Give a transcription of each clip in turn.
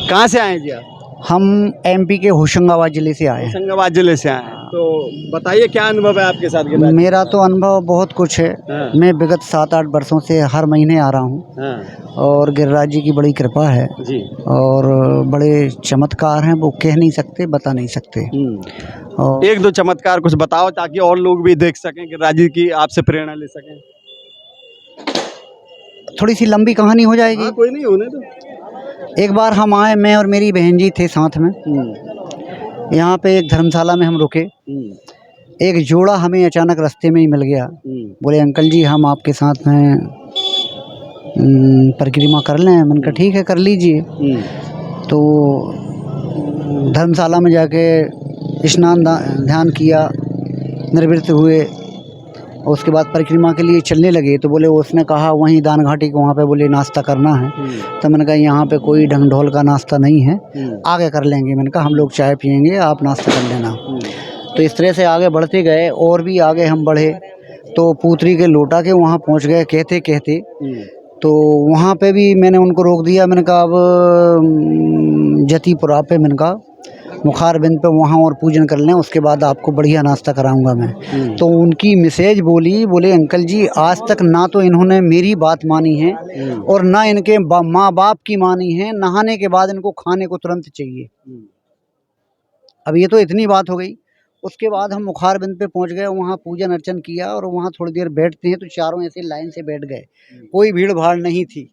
कहाँ से आए हैं जी आप? हम एमपी के होशंगाबाद जिले से आए हैं। होशंगाबाद जिले से आए हैं। तो बताइए क्या अनुभव है आपके साथ गिरिराज? मेरा तो अनुभव बहुत कुछ है। हाँ। मैं विगत 7-8 वर्षों से हर महीने आ रहा हूँ हाँ और गिरिराज जी की बड़ी कृपा है जी। और बड़े चमत्कार हैं, वो कह नहीं सकते, बता नहीं सकते। और एक दो चमत्कार कुछ बताओ ताकि और लोग भी देख सकें, गिरिराज जी की आपसे प्रेरणा ले सकें। थोड़ी सी लंबी कहानी हो जाएगी। हाँ, कोई नहीं, होने दो। एक बार हम आए, मैं और मेरी बहन जी थे साथ में। यहाँ पे एक धर्मशाला में हम रुके। एक जोड़ा हमें अचानक रास्ते में ही मिल गया। बोले अंकल जी हम आपके साथ में परिक्रमा कर लें। मैंने कहा ठीक है, कर लीजिए। तो धर्मशाला में जाके स्नान ध्यान किया, निर्वृत्त हुए और उसके बाद परिक्रमा के लिए चलने लगे। तो बोले, उसने कहा वहीं दान घाटी को वहाँ पे बोले नाश्ता करना है। तो मैंने कहा यहाँ पे कोई ढंग ढोल का नाश्ता नहीं है, आगे कर लेंगे। मैंने कहा हम लोग चाय पियेंगे, आप नाश्ता कर लेना। तो इस तरह से आगे बढ़ते गए और भी आगे हम बढ़े तो पूतरी के लोटा के वहाँ पहुँच गए कहते कहते। तो वहाँ पे भी मैंने उनको रोक दिया। मैंने कहा अब जतीपुरा पे मैंने कहा मुखारबिंद पे वहाँ और पूजन कर लें, उसके बाद आपको बढ़िया नाश्ता कराऊंगा मैं। तो उनकी मिसेज बोले अंकल जी आज तक ना तो इन्होंने मेरी बात मानी है और ना इनके माँ बाप की मानी है। नहाने के बाद इनको खाने को तुरंत चाहिए। अब ये तो इतनी बात हो गई। उसके बाद हम मुखारबिंद पे पहुंच गए, वहाँ पूजन अर्चन किया और वहाँ थोड़ी देर बैठते हैं तो चारों ऐसे लाइन से बैठ गए। कोई भीड़ भाड़ नहीं थी।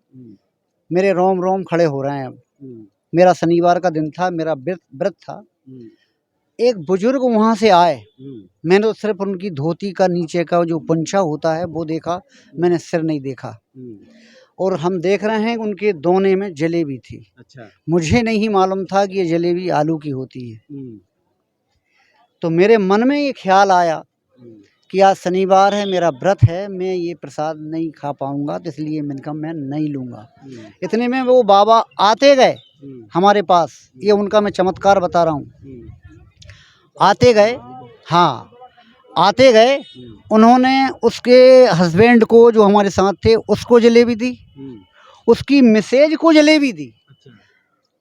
मेरे रोम रोम खड़े हो रहे हैं। अब मेरा शनिवार का दिन था, मेरा व्रत था। एक बुजुर्ग वहाँ से आए। मैंने तो सिर्फ उनकी धोती का नीचे का जो पंछा होता है वो देखा, मैंने सिर नहीं देखा। और हम देख रहे हैं उनके दोने में जलेबी थी। अच्छा। मुझे नहीं मालूम था कि ये जलेबी आलू की होती है। तो मेरे मन में ये ख्याल आया कि आज शनिवार है, मेरा व्रत है, मैं ये प्रसाद नहीं खा पाऊंगा, तो इसलिए मैंने कहा मैं नहीं लूँगा। इतने में वो बाबा आते गए हमारे पास। ये उनका मैं चमत्कार बता रहा हूँ। आते गए, हाँ आते गए। उन्होंने उसके हस्बैंड को जो हमारे साथ थे उसको जलेबी दी, उसकी मिसेज को जलेबी दी।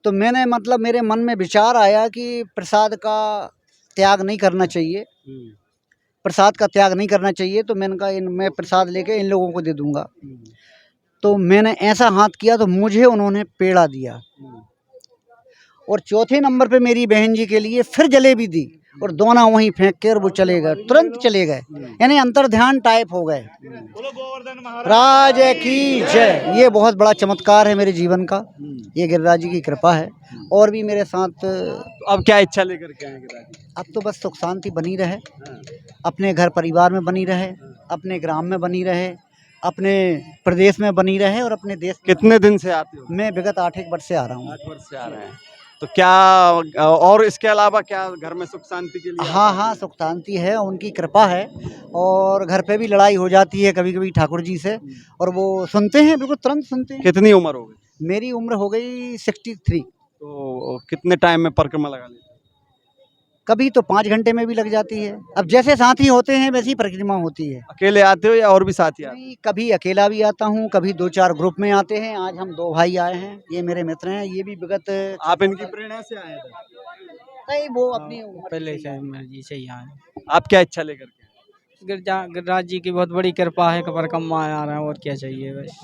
तो मैंने मतलब मेरे मन में विचार आया कि प्रसाद का त्याग नहीं करना चाहिए, प्रसाद का त्याग नहीं करना चाहिए। तो मैंने कहा मैं प्रसाद लेके इन लोगों को दे दूंगा। तो मैंने ऐसा हाथ किया तो मुझे उन्होंने पेड़ा दिया और चौथे नंबर पे मेरी बहन जी के लिए फिर जलेबी दी और दोना वहीं फेंक कर वो चले गए, तुरंत चले गए। यानी अंतर ध्यान टाइप हो गए। राज की जय। ये बहुत बड़ा चमत्कार है मेरे जीवन का, ये गिरिराज जी की कृपा है। और भी मेरे साथ। तो अब क्या इच्छा लेकर के आए गिरिराज जी? अब तो बस सुख शांति बनी रहे, अपने घर परिवार में बनी रहे, अपने ग्राम में बनी रहे, अपने प्रदेश में बनी रहे और अपने देश में। कितने दिन से आते हो? मैं विगत 8 वर्ष से आ रहा हूँ। 8 वर्ष से आ रहे हैं। तो क्या और इसके अलावा क्या घर में सुख शांति के लिए? हाँ सुख शांति है, उनकी कृपा है। और घर पे भी लड़ाई हो जाती है कभी कभी ठाकुर जी से और वो सुनते हैं, बिल्कुल तुरंत सुनते हैं। कितनी उम्र हो गई? मेरी उम्र हो गई 63। तो कितने टाइम में परिक्रमा लगा लेते? कभी तो 5 घंटे में भी लग जाती है। अब जैसे साथी होते हैं वैसी परिक्रमा होती है। अकेले आते हो या और भी साथी आते हैं? कभी अकेला भी आता हूँ, कभी 2-4 ग्रुप में आते हैं। आज हम 2 भाई आए हैं, ये मेरे मित्र हैं। ये भी विगत। आप इनकी प्रेरणा से आए थे? नहीं, वो अपनी पहले से मर्जी से ही आए। आप क्या इच्छा लेकर के? गिरिराज जी की बहुत बड़ी कृपा है, परिक्रमा आ रहा है, और क्या चाहिए बस।